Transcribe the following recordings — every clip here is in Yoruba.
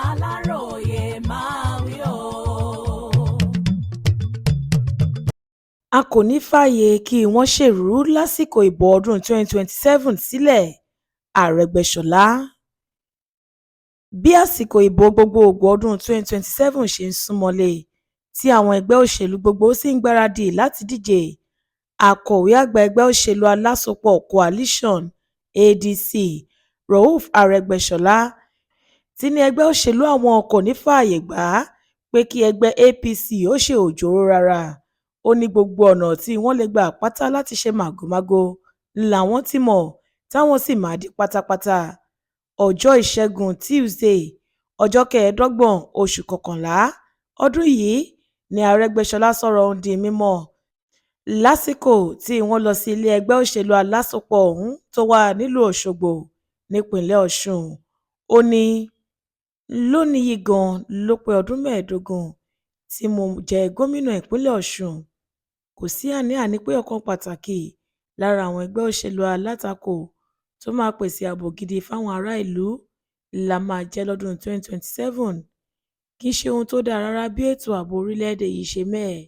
Aláròyé máa wí o. A kò ní fààyè kí wọ́n ṣèrú lásìkò ìbò ọdún 2027 sílẹ̀ Arẹ́gbẹ́ṣọlá. Bí àsìkò ìbò gbogboògbò ọdún 2027 ṣe ń súnmọ́lé tí àwọn ẹgbẹ́ òṣèlú gbogbo sì ń gbáradì láti díje, Akọ̀wé àgbà ẹgbẹ́ òṣèlú Alásopọ̀ Coalition (ADC) Rauf Arẹ́gbẹ́ṣọlá ti ní ẹgbẹ́ òṣèlú àwọn kò ní fààyè gbà pé kí ẹgbẹ́ APC ó ṣe òjòrò rárá. Ó ní gbogbo ọ̀nà tí wọ́n lè gbà pátá láti ṣe màgòmágó làwọn ti mọ̀ táwọn sì máa di pátápátá. Ọjọ́ Ìṣẹ́gun Tuesday, ọjọ́ 25 oṣù kọkànlá ọdún yìí ni Arẹ́gbẹ́ṣọlá sọ̀rọ̀ ọ̀hún di mímọ̀ lásìkò tí wọ́n lọ sí ilé ẹgbẹ́ òṣèlú Alásopọ̀ ọ̀hún tó wà nílùú Òṣogbo nípínlẹ̀ Ọ̀ṣun. Ó ní lónìí yìí gan ló pé ọdún 15 tí mo jẹ́ gómìnà ìpínlẹ̀ Ọ̀ṣun. Kò sí àní-àní pé ọ̀kan pàtàkì lára àwọn ẹgbẹ́ òṣèlú alátakò tó máa pèsè ààbò gidi fáwọn ará ìlú la máa jẹ́ lọ́dún 2027. Kì í ṣe ohun tó dáa rárá bí ètò ààbò orílẹ̀-èdè yìí ṣe mẹ́hẹ.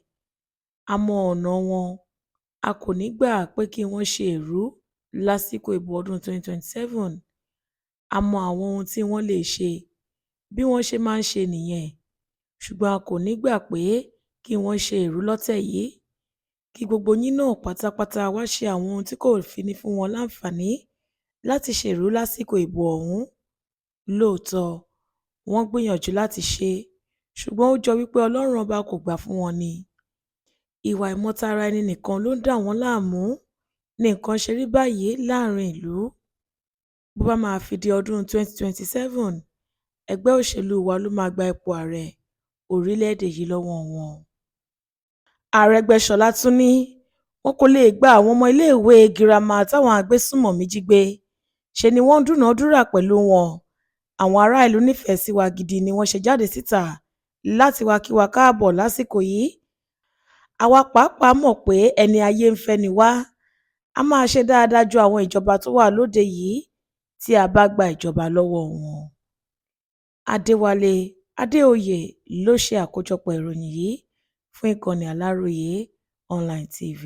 A mọ ọ̀nà wọn, a kò ní gbà pé kí wọ́n ṣe ẹ̀rú lásìkò ìbò ọdún 2027. A mọ àwọn ohun tí wọ́n lè ṣe, bí wọ́n ṣe máa ń ṣe nìyẹn, ṣùgbọ́n a kò ní gbà pé kí wọ́n ṣe ẹ̀rú lọ́tẹ̀ yìí. Kí gbogbo yín náà pátápátá wá ṣe àwọn ohun tí kò fi ní fún wọn láǹfààní láti ṣèrú lásìkò ìbò ọ̀hún. Lóòótọ́, wọ́n gbìyànjú láti ṣe, ṣùgbọ́n ó jọ wípé Ọlọ́run ọba kò gbà fún wọn ni. Ìwà ìmọ̀tara ẹni nìkan ló ń dà wọ́n láàmú ní nǹkan ṣe rí báyìí láàrin ìlú. Bó bá máa fi di ọdún 2027, ẹgbẹ́ òṣèlú wa ló máa gba ipò ààrẹ orílẹ̀-èdè yìí lọ́wọ́ wọn. Arẹ́gbẹ́ṣọlá tún ní wọn kò lè gba àwọn ọmọ iléèwé girama táwọn agbésùnmọ̀mí jí gbé, ṣe ni wọ́n ń dúnàádúrà pẹ̀lú wọn. Àwọn ará ìlú nífẹ̀ẹ́ sí wa gidi ni wọ́n ṣe jáde síta láti wá kí wa káàbọ̀ lásìkò yìí. Àwa pàápàá mọ̀ pé ẹni ayé ń fẹ́ ni wá. A máa ṣe dáadáa ju àwọn ìjọba tó wà lóde yìí tí a bá gba ìjọba lọ́wọ́ wọn. Adéwálé Adéoyè ló ṣe àkójọpọ̀ ìròyìn yìí fún ìkànnì Aláròyé Online TV.